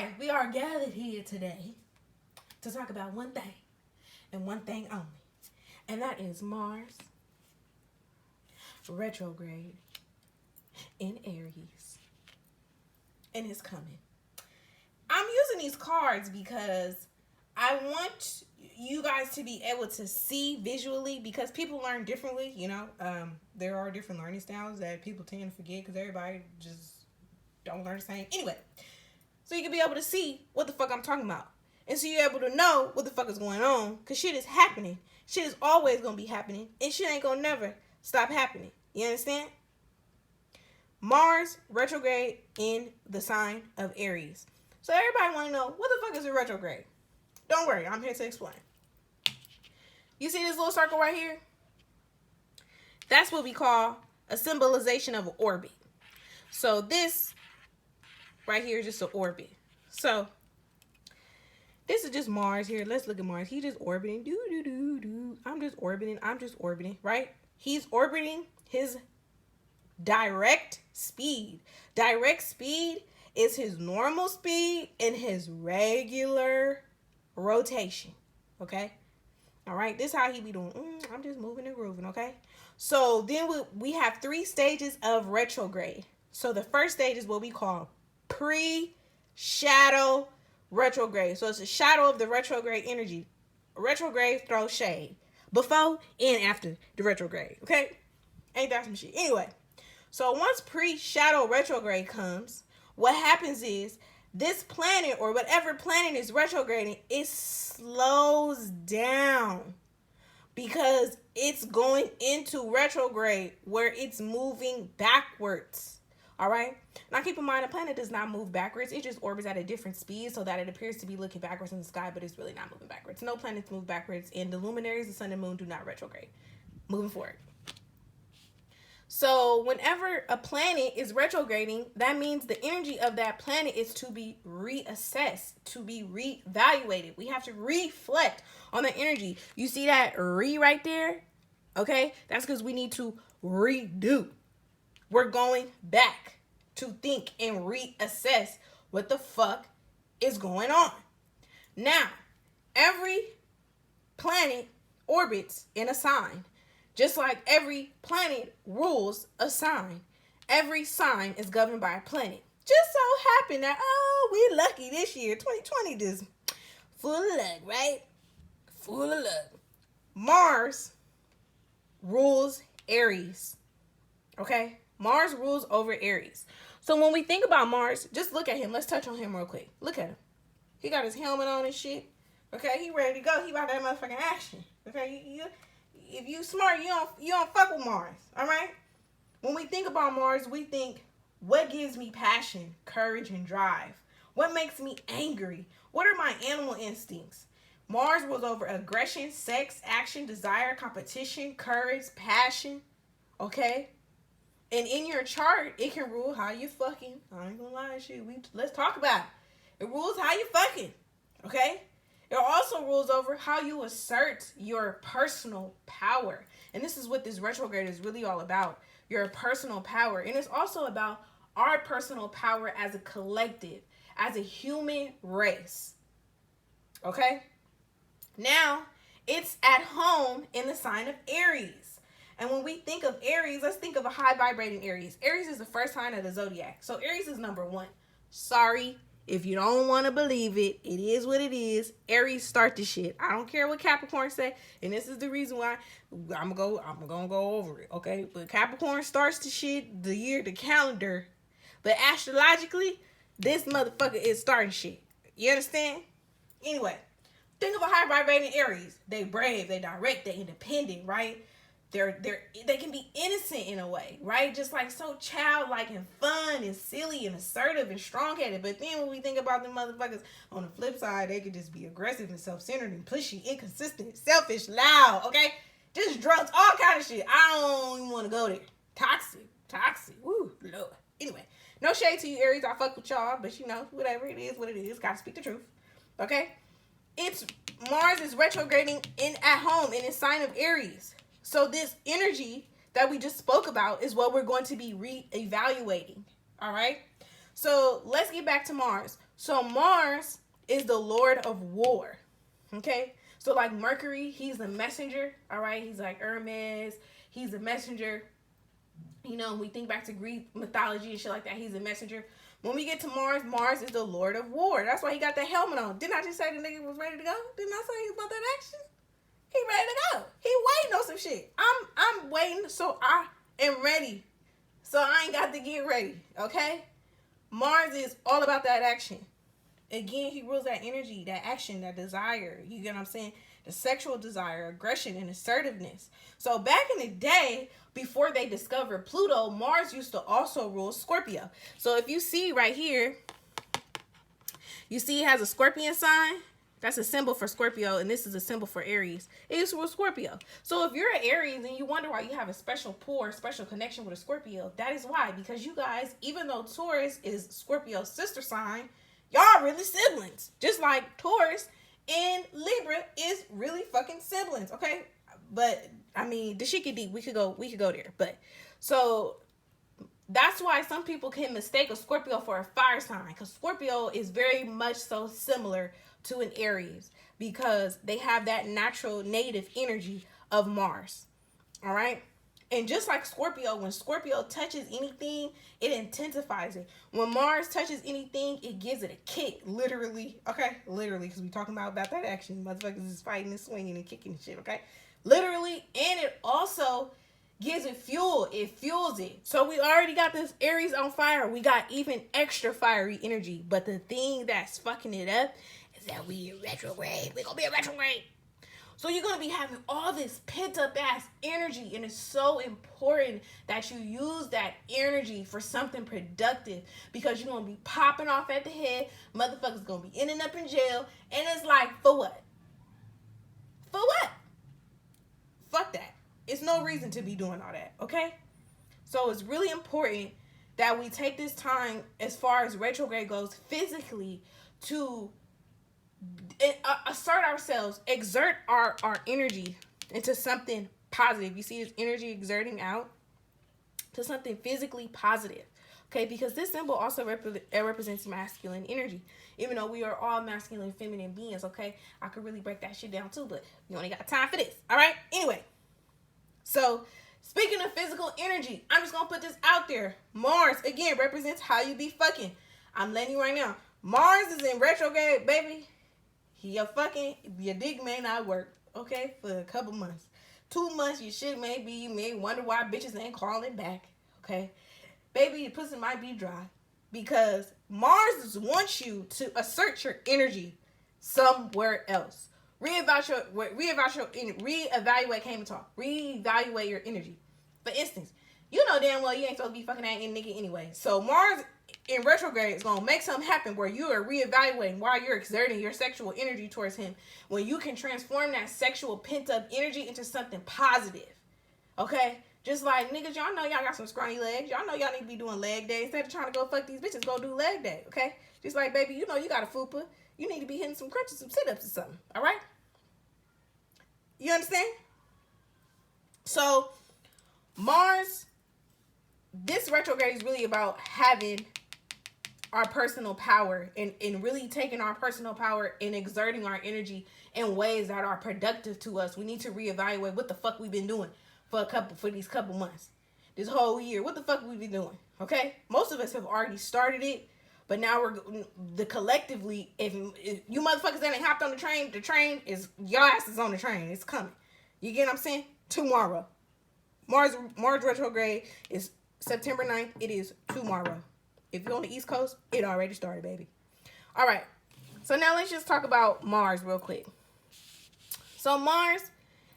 right, we are gathered here today to talk about one thing and one thing only, and that is Mars Retrograde in Aries, and it's coming. I'm using these cards because I want you guys to be able to see visually, because people learn differently, there are different learning styles that people tend to forget because everybody just don't learn the same. Anyway, so you can be able to see what the fuck I'm talking about. And so you're able to know what the fuck is going on, because shit is happening. Shit is always going to be happening, and shit ain't going to never stop happening. You understand? Mars retrograde in the sign of Aries. So everybody want to know, what the fuck is a retrograde? Don't worry, I'm here to explain. You see this little circle right here? That's what we call a symbolization of an orbit. So this right here is just an orbit. So this is just Mars here. Let's look at Mars. He's just orbiting. I'm just orbiting, right? He's orbiting his direct speed. Direct speed is his normal speed and his regular rotation. Okay? All right? This is how he be doing. I'm just moving and grooving, okay? So then we have 3 stages of retrograde. So the first stage is what we call pre-shadow retrograde. So it's a shadow of the retrograde energy. Retrograde throws shade before and after the retrograde. Okay? Ain't that some shit? Anyway, so once pre-shadow retrograde comes, what happens is this planet or whatever planet is retrograding, it slows down because it's going into retrograde where it's moving backwards. All right. Now keep in mind, a planet does not move backwards. It just orbits at a different speed so that it appears to be looking backwards in the sky, but it's really not moving backwards. No planets move backwards, and the luminaries, the sun and moon, do not retrograde. Moving forward. So whenever a planet is retrograding, that means the energy of that planet is to be reassessed, to be reevaluated. We have to reflect on the energy. You see that right there? Okay? That's because we need to redo. We're going back to think and reassess what the fuck is going on. Now, every planet orbits in a sign. Just like every planet rules a sign. Every sign is governed by a planet. Just so happened that, we're lucky this year. 2020 just full of luck, right? Full of luck. Mars rules Aries. Okay? Mars rules over Aries. So when we think about Mars, just look at him. Let's touch on him real quick. Look at him. He got his helmet on and shit. Okay? He ready to go. He about that motherfucking action. Okay? If you smart, you don't fuck with Mars, all right? When we think about Mars, we think, what gives me passion, courage, and drive? What makes me angry? What are my animal instincts? Mars rules over aggression, sex, action, desire, competition, courage, passion, okay? And in your chart, it can rule how you fucking. I ain't gonna lie to you. Let's talk about it. It rules how you fucking, okay? It also rules over how you assert your personal power. And this is what this retrograde is really all about. Your personal power. And it's also about our personal power as a collective, as a human race. Okay? Now, it's at home in the sign of Aries. And when we think of Aries, let's think of a high vibrating Aries. Aries is the first sign of the zodiac. So Aries is number 1. Sorry. If you don't want to believe it, it is what it is. Aries start the shit. I don't care what Capricorn say, and this is the reason why I'm gonna go over it, okay? But Capricorn starts the shit, the calendar, but astrologically, this motherfucker is starting shit. You understand? Anyway, think of a high vibrating Aries. They brave, they direct, they independent, right? They can be innocent in a way, right? Just like so childlike and fun and silly and assertive and strong-headed. But then when we think about them motherfuckers on the flip side, they could just be aggressive and self-centered and pushy, inconsistent, selfish, loud, okay? Just drugs, all kind of shit. I don't even want to go there. Toxic. Woo, Lord. Anyway, no shade to you, Aries. I fuck with y'all, but whatever it is, what it is. Gotta speak the truth, okay? Mars is retrograding at home in the sign of Aries. So this energy that we just spoke about is what we're going to be reevaluating. All right. So let's get back to Mars. So Mars is the Lord of War. Okay? So like Mercury, he's the messenger. All right? He's like Hermes. He's a messenger. You know, we think back to Greek mythology and shit like that. He's a messenger. When we get to Mars, Mars is the Lord of War. That's why he got that helmet on. Didn't I just say the nigga was ready to go? Didn't I say he was about that action? He ready to go. He waiting on some shit. I'm waiting, so I am ready. So I ain't got to get ready. Okay? Mars is all about that action. Again, he rules that energy, that action, that desire. You get what I'm saying? The sexual desire, aggression, and assertiveness. So back in the day, before they discovered Pluto, Mars used to also rule Scorpio. So if you see right here, you see it has a scorpion sign. That's a symbol for Scorpio, and this is a symbol for Aries. It used to rule Scorpio. So if you're an Aries and you wonder why you have a special pull or special connection with a Scorpio, that is why. Because you guys, even though Taurus is Scorpio's sister sign, y'all really siblings. Just like Taurus and Libra is really fucking siblings, okay? But I mean, the shit get deep. We could go there. But so that's why some people can mistake a Scorpio for a fire sign, because Scorpio is very much so similar to an Aries because they have that natural native energy of Mars. All right? And just like Scorpio, when Scorpio touches anything, it intensifies it. When Mars touches anything, it gives it a kick, literally. Okay? Literally, because we're talking about that action. Motherfuckers is fighting and swinging and kicking and shit, okay? Literally, and it also gives it fuel. It fuels it. So we already got this Aries on fire. We got even extra fiery energy. But the thing that's fucking it up is that we in retrograde. We're going to be in retrograde. So you're going to be having all this pent up ass energy. And it's so important that you use that energy for something productive. Because you're going to be popping off at the head. Motherfuckers going to be ending up in jail. And it's like, for what? For what? Fuck that. It's no reason to be doing all that, okay? So it's really important that we take this time, as far as retrograde goes, physically to assert ourselves, exert our energy into something positive. You see this energy exerting out to something physically positive, okay? Because this symbol also represents masculine energy. Even though we are all masculine and feminine beings, okay? I could really break that shit down too, but we only got time for this, all right? Anyway. So, speaking of physical energy, I'm just going to put this out there. Mars, again, represents how you be fucking. I'm letting you right now. Mars is in retrograde, baby. Your dick may not work, okay, for a couple months. 2 months, your shit may be, you may wonder why bitches ain't calling back, okay? Baby, your pussy might be dry. Because Mars wants you to assert your energy somewhere else. Reevaluate came and talk. Reevaluate your energy. For instance, you know damn well you ain't supposed to be fucking that nigga anyway. So Mars in retrograde is gonna make something happen where you are reevaluating why you're exerting your sexual energy towards him, when you can transform that sexual pent up energy into something positive. Okay? Just like niggas, y'all know y'all got some scrawny legs. Y'all know y'all need to be doing leg day. Instead of trying to go fuck these bitches, go do leg day. Okay? Just like, baby, you know you got a fupa. You need to be hitting some crunches, some sit-ups or something. All right? You understand? So, Mars, this retrograde is really about having our personal power and really taking our personal power and exerting our energy in ways that are productive to us. We need to reevaluate what the fuck we've been doing for these couple months. This whole year. What the fuck we been doing? Okay? Most of us have already started it. But now collectively, if you motherfuckers that ain't hopped on the train is, your ass is on the train. It's coming. You get what I'm saying? Tomorrow. Mars retrograde is September 9th. It is tomorrow. If you're on the East Coast, it already started, baby. All right. So now let's just talk about Mars real quick. So Mars,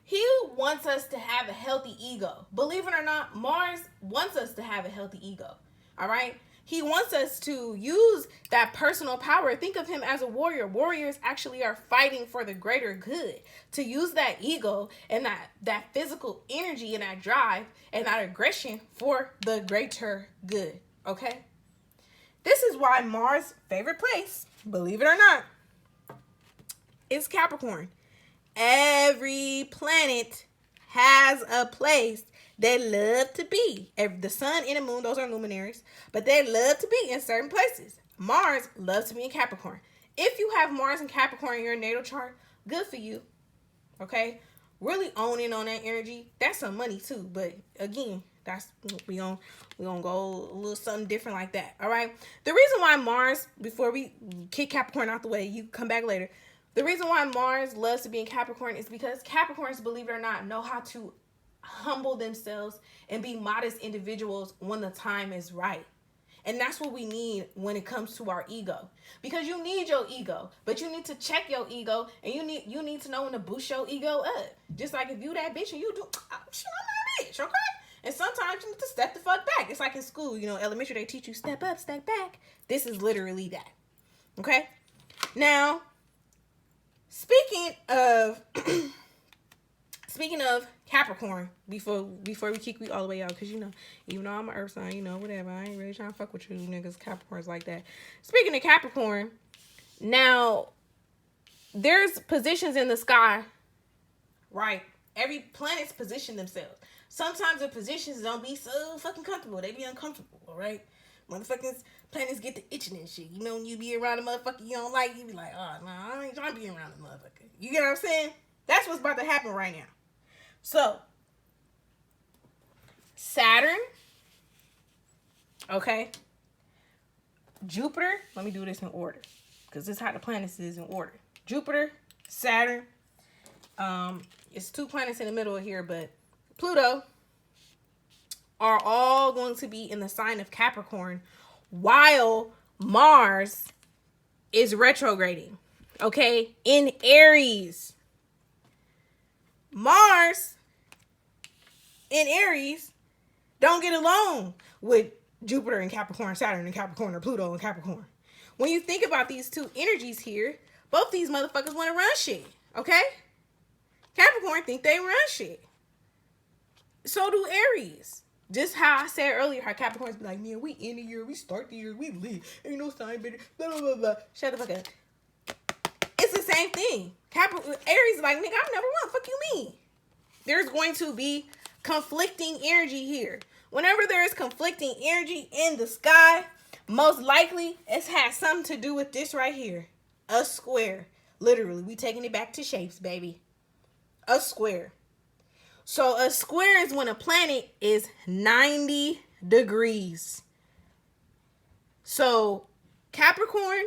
he wants us to have a healthy ego. Believe it or not, Mars wants us to have a healthy ego. All right? He wants us to use that personal power. Think of him as a warrior. Warriors actually are fighting for the greater good. To use that ego and that physical energy and that drive and that aggression for the greater good. Okay? This is why Mars' favorite place, believe it or not, is Capricorn. Every planet has a place they love to be. The sun and the moon, those are luminaries, but they love to be in certain places. Mars loves to be in Capricorn. If you have Mars and Capricorn in your natal chart, good for you. Okay? Really owning on that energy. That's some money too. But again, that's we gonna go a little something different like that. All right. The reason why Mars, before we kick Capricorn out the way, you come back later. The reason why Mars loves to be in Capricorn is because Capricorns, believe it or not, know how to humble themselves and be modest individuals when the time is right. And that's what we need when it comes to our ego. Because you need your ego, but you need to check your ego, and you need to know when to boost your ego up. Just like if you that bitch and you do, oh, shit, I'm that bitch, okay? And sometimes you need to step the fuck back. It's like in school, elementary, they teach you step up, step back. This is literally that. Okay? Now, speaking of Capricorn, before we kick we all the way out, because even though I'm an earth sign, whatever, I ain't really trying to fuck with you niggas Capricorns like that. Speaking of Capricorn, now there's positions in the sky, right? Every planet's position themselves. Sometimes the positions don't be so fucking comfortable. They be uncomfortable, right? Motherfucking planets get to itching and shit. When you be around a motherfucker you don't like, you be like, oh, no, I ain't trying to be around a motherfucker. You get what I'm saying? That's what's about to happen right now. So, Saturn, okay, Jupiter, let me do this in order, because this is how the planets is in order. Jupiter, Saturn, it's two planets in the middle of here, but Pluto are all going to be in the sign of Capricorn, while Mars is retrograding, okay, in Aries. Mars in Aries don't get along with Jupiter and Capricorn, Saturn and Capricorn, or Pluto and Capricorn. When you think about these two energies here, both these motherfuckers want to run shit, okay? Capricorn think they run shit. So do Aries. Just how I said earlier, how Capricorns be like, man, we end the year, we start the year, we leave. Ain't no sign better, blah, blah, blah, blah. Shut the fuck up. It's the same thing. Aries is like, nigga, I'm number one. Fuck you mean? There's going to be conflicting energy here. Whenever there is conflicting energy in the sky, most likely it has something to do with this right here. A square. Literally, we taking it back to shapes, baby. A square. So a square is when a planet is 90 degrees. So Capricorn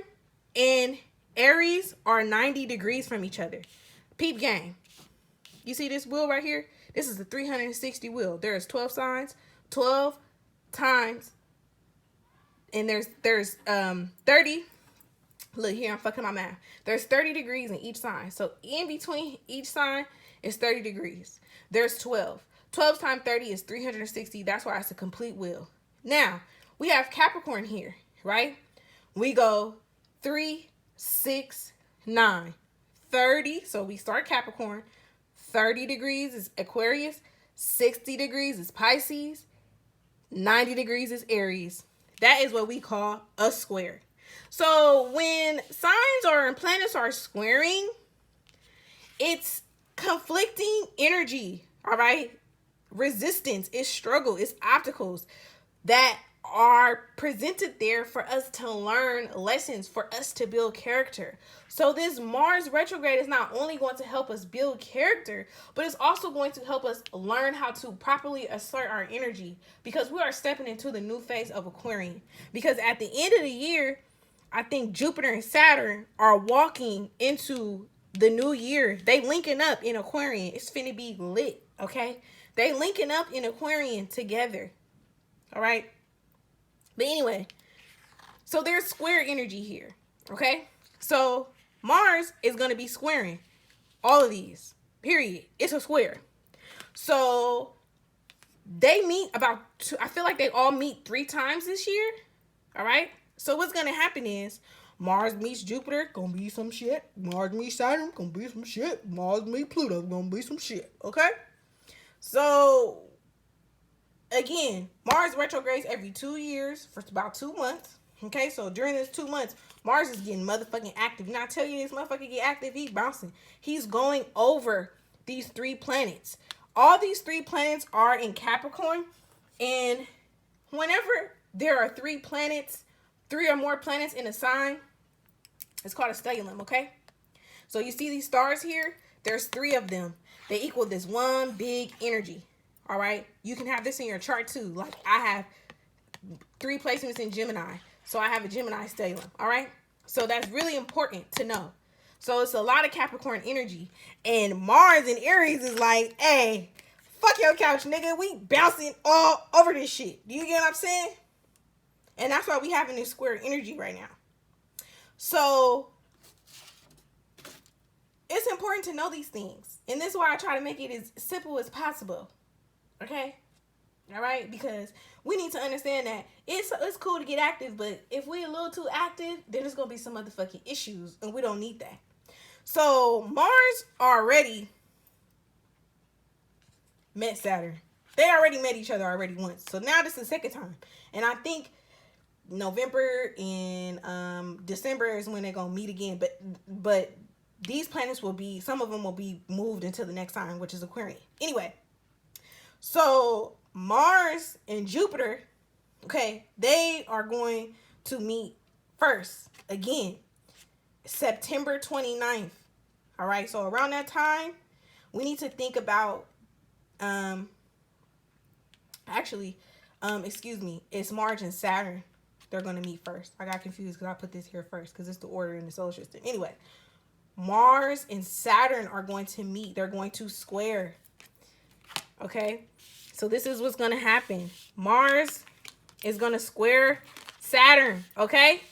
and Aries are 90 degrees from each other. Peep game. You see this wheel right here? This is the 360 wheel. There's 12 signs, 12 times, and there's 30. Look here, I'm fucking my math. There's 30 degrees in each sign. So in between each sign is 30 degrees. There's 12. 12 times 30 is 360. That's why it's a complete wheel. Now, we have Capricorn here, right? We go 3, 6, 9, 30. So we start Capricorn. 30 degrees is Aquarius. 60 degrees is Pisces. 90 degrees is Aries. That is what we call a square. So when signs and planets are squaring, it's conflicting energy, all right? Resistance, it's struggle, it's obstacles that are presented there for us to learn lessons, for us to build character. So this Mars retrograde is not only going to help us build character, but it's also going to help us learn how to properly assert our energy, because we are stepping into the new phase of Aquarian. Because at the end of the year, I think Jupiter and Saturn are walking into the new year. They linking up in Aquarian. It's finna be lit, okay? They linking up in Aquarian together, all right? But anyway, so there's square energy here, okay? So Mars is going to be squaring all of these, period. It's a square. So they meet I feel like they all meet 3 times this year, all right? So what's going to happen is Mars meets Jupiter, gonna be some shit. Mars meets Saturn, gonna be some shit. Mars meets Pluto, gonna be some shit, okay? So again, Mars retrogrades every 2 years for about 2 months. Okay, so during this 2 months, Mars is getting motherfucking active. Now I tell you, this motherfucker get active, he's bouncing. He's going over these 3 planets. All these 3 planets are in Capricorn. And whenever there are 3 planets 3 or more planets in a sign, it's called a stellium, okay? So you see these stars here? There's 3 of them. They equal this one big energy, all right? You can have this in your chart too. Like I have 3 placements in Gemini, so I have a Gemini stellium, all right? So that's really important to know. So it's a lot of Capricorn energy. And Mars in Aries is like, hey, fuck your couch, nigga. We bouncing all over this shit. Do you get what I'm saying? And that's why we having this square energy right now. So it's important to know these things. And this is why I try to make it as simple as possible. Okay? All right? Because we need to understand that it's cool to get active, but if we're a little too active, then there's going to be some motherfucking issues, and we don't need that. So Mars already met Saturn. They already met each other already once. So now this is the second time. And I think November and December is when they're going to meet again. But these planets will be, some of them will be moved into the next sign, which is Aquarius. Anyway, so Mars and Jupiter, okay, they are going to meet first again September 29th. All right, so around that time, we need to think about, it's Mars and Saturn. They're going to meet first. I got confused because I put this here first because it's the order in the solar system. Anyway, Mars and Saturn are going to meet. They're going to square. Okay, so this is what's going to happen. Mars is going to square Saturn, okay?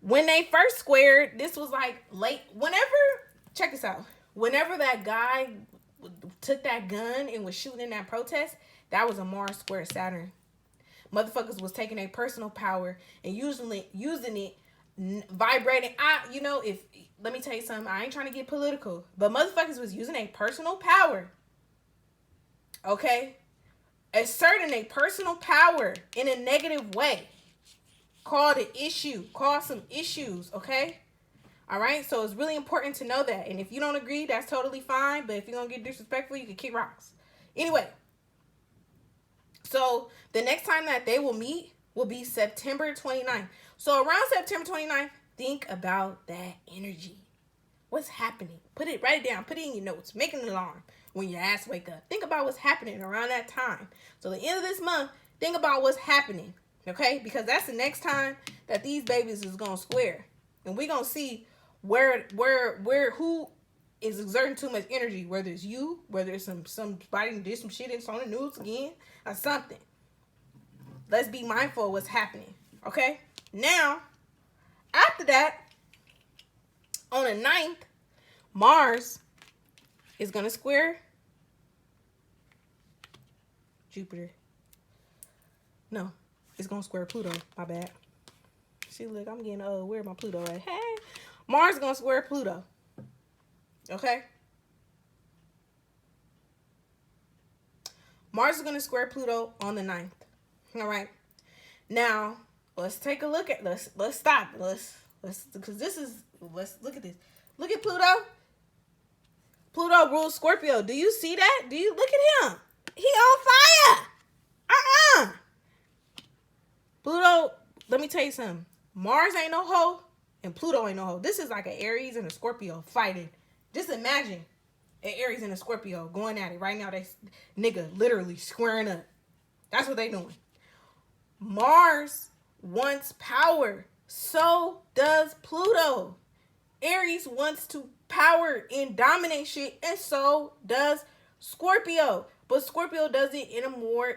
When they first squared, this was like late. Check this out. Whenever that guy took that gun and was shooting in that protest, that was a Mars square Saturn. Motherfuckers was taking their personal power and using it, vibrating. Let me tell you something. I ain't trying to get political, but motherfuckers was using a personal power. Okay? Asserting a personal power in a negative way. Called an issue. Called some issues, okay? All right? So it's really important to know that. And if you don't agree, that's totally fine. But if you're going to get disrespectful, you can kick rocks. Anyway. So the next time that they will meet will be September 29th. So around September 29th, think about that energy. What's happening? Write it down. Put it in your notes. Make an alarm when your ass wake up. Think about what's happening around that time. So the end of this month, think about what's happening. Okay? Because that's the next time that these babies is going to square. And we're going to see who is exerting too much energy. Whether it's you, whether it's somebody who did some shit and it's on the news again, or something. Let's be mindful of what's happening. Okay? Now, after that, on the 9th, Mars is going to square Jupiter. No, it's going to square Pluto. My bad. See, look, I'm getting, where my Pluto at? Hey, Mars is going to square Pluto. Okay? Mars is going to square Pluto on the 9th. All right? Now, let's take a look at, let's stop. Let's look at this. Look at Pluto. Pluto rules Scorpio. Do you see that? Do you look at him? He on fire. Pluto, let me tell you something. Mars ain't no hoe and Pluto ain't no hoe. This is like an Aries and a Scorpio fighting. Just imagine an Aries and a Scorpio going at it right now. They nigga literally squaring up. That's what they doing. Mars wants power. So does Pluto. Aries wants to power and dominate shit, and so does Scorpio. But Scorpio does it in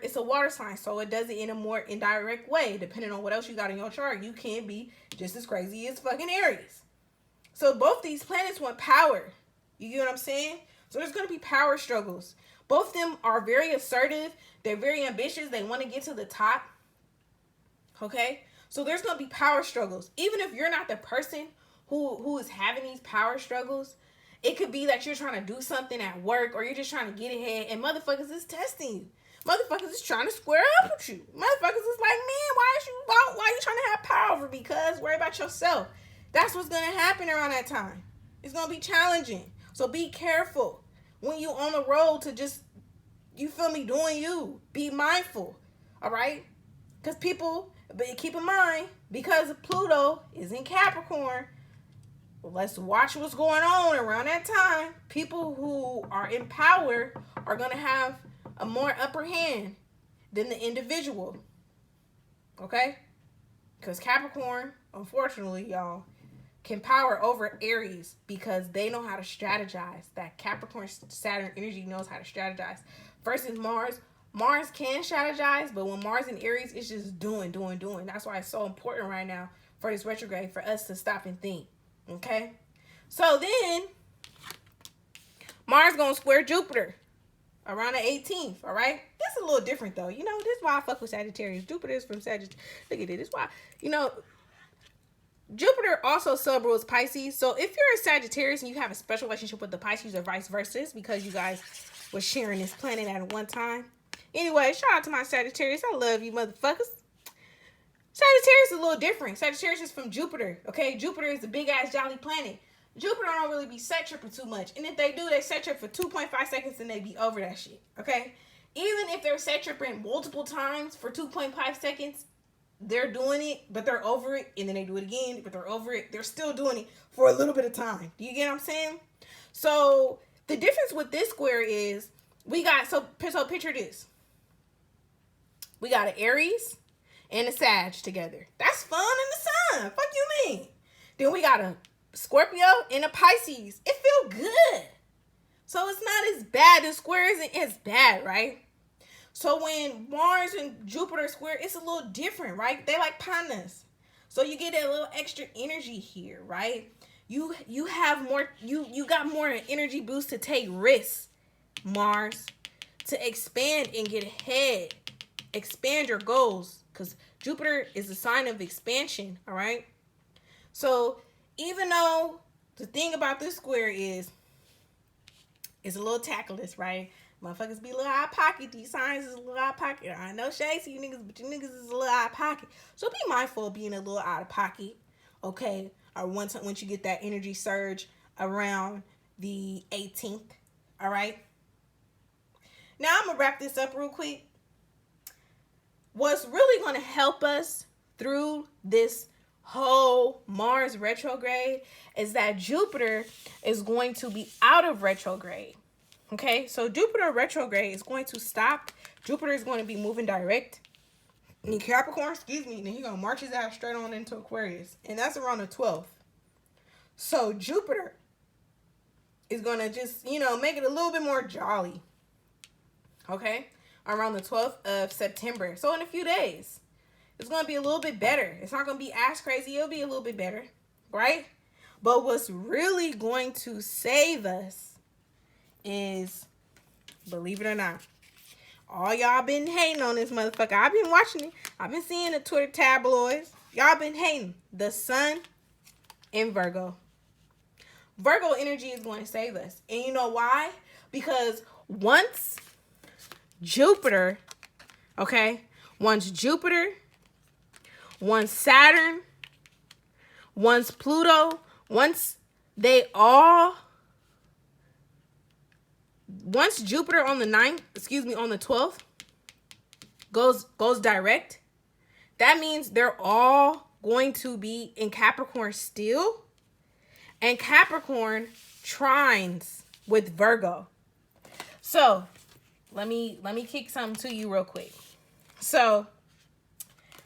it's a water sign, so it does it in a more indirect way. Depending on what else you got in your chart, you can be just as crazy as fucking Aries. So both these planets want power. You get what I'm saying? So there's going to be power struggles. Both of them are very assertive. They're very ambitious. They want to get to the top. Okay? So there's going to be power struggles. Even if you're not the person who is having these power struggles, it could be that you're trying to do something at work or you're just trying to get ahead and motherfuckers is testing you. Motherfuckers is trying to square up with you. Motherfuckers is like, man, why you trying to have power over me? Cuz worry about yourself. That's what's going to happen around that time. It's going to be challenging. So be careful when you on the road to just, you feel me, doing you. Be mindful. All right? Because people, But keep in mind, because Pluto is in Capricorn, let's watch what's going on around that time. People who are in power are going to have a more upper hand than the individual. Okay? Because Capricorn, unfortunately, y'all, can power over Aries because they know how to strategize. That Capricorn Saturn energy knows how to strategize. Versus Mars. Mars can strategize, but when Mars in Aries, it's just doing. That's why it's so important right now for this retrograde for us to stop and think. Okay? So then, Mars gonna square Jupiter around the 18th, all right? This is a little different, though. You know, this is why I fuck with Sagittarius. Jupiter is from Sagittarius. Look at it. This is why, you know, Jupiter also sub-rules Pisces. So if you're a Sagittarius and you have a special relationship with the Pisces or vice versa, because you guys were sharing this planet at one time. Anyway, shout out to my Sagittarius. I love you, motherfuckers. Sagittarius is a little different. Sagittarius is from Jupiter, okay? Jupiter is the big-ass jolly planet. Jupiter don't really be set tripping too much. And if they do, they set trip for 2.5 seconds and they be over that shit, okay? Even if they're set tripping multiple times for 2.5 seconds, they're doing it, but they're over it, and then they do it again, but they're over it. They're still doing it for a little bit of time. Do you get what I'm saying? So the difference with this square is we got, so picture this. We got an Aries and a Sag together. That's fun in the sun. Fuck you mean? Then we got a Scorpio and a Pisces. It feel good. So it's not as bad. The square isn't as bad, right? So when Mars and Jupiter square, it's a little different, right? They like partners. So you get a little extra energy here, right? You have more, you got more energy boost to take risks, Mars, to expand and get ahead. Expand your goals, because Jupiter is a sign of expansion, all right? So even though the thing about this square is it's a little tactless, right? Motherfuckers be a little out of pocket. These signs is a little out of pocket. I know shades to you niggas, but you niggas is a little out of pocket. So be mindful of being a little out of pocket, okay? Or once you get that energy surge around the 18th, all right? Now I'm going to wrap this up real quick. What's really going to help us through this whole Mars retrograde is that Jupiter is going to be out of retrograde. Okay, so Jupiter retrograde is going to stop. Jupiter is going to be moving direct in Capricorn, and then he's going to march his ass straight on into Aquarius. And that's around the 12th. So Jupiter is going to just, make it a little bit more jolly. Okay, around the 12th of September. So in a few days, it's going to be a little bit better. It's not going to be as crazy. It'll be a little bit better, right? But what's really going to save us is, believe it or not, all y'all been hating on this motherfucker. I've been watching it. I've been seeing the Twitter tabloids. Y'all been hating. The sun in Virgo. Virgo energy is going to save us. And you know why? Because once Jupiter, once Saturn, once Pluto, once Jupiter on the 12th goes direct, that means they're all going to be in Capricorn still, and Capricorn trines with Virgo. So let me kick something to you real quick. So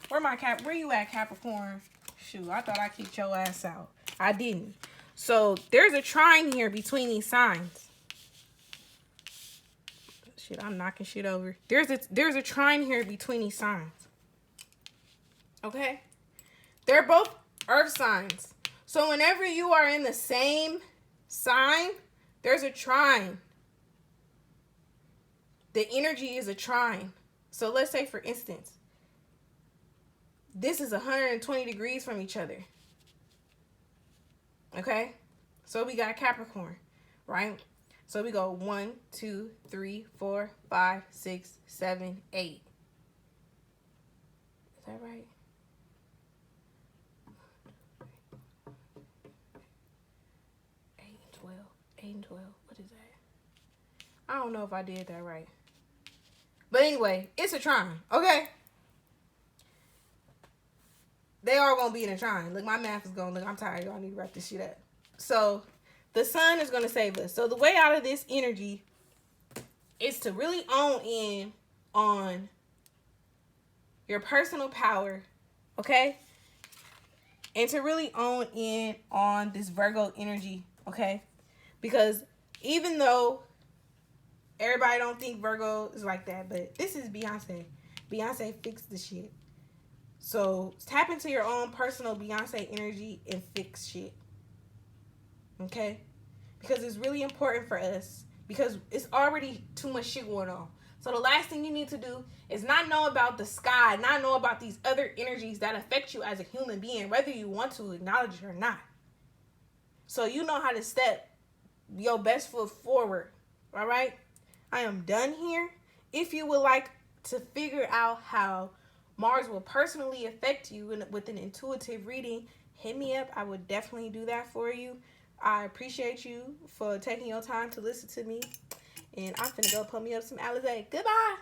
where you at, Capricorn? Shoot, I thought I kicked your ass out. I didn't. So there's a trine here between these signs. Shit, I'm knocking shit over. There's a trine here between these signs. Okay? They're both earth signs. So whenever you are in the same sign, there's a trine. The energy is a trine. So let's say, for instance, this is 120 degrees from each other. Okay? So we got Capricorn, right? So we go 1, 2, 3, 4, 5, 6, 7, 8. Is that right? 8 and 12. 8 and 12. What is that? I don't know if I did that right. But anyway, it's a trine. Okay? they are going to be in a trine. Look, my math is going. Look, I'm tired. Y'all need to wrap this shit up. So the sun is going to save us. So the way out of this energy is to really own in on your personal power, okay? And to really own in on this Virgo energy, okay? Because even though everybody don't think Virgo is like that, but this is Beyonce. Beyonce fixed the shit. So tap into your own personal Beyonce energy and fix shit. Okay? Because it's really important for us. Because it's already too much shit going on. So the last thing you need to do is not know about the sky, not know about these other energies that affect you as a human being, whether you want to acknowledge it or not. So you know how to step your best foot forward. All right? I am done here. If you would like to figure out how Mars will personally affect you with an intuitive reading, hit me up. I would definitely do that for you. I appreciate you for taking your time to listen to me. And I'm finna go put me up some Alizé. Goodbye.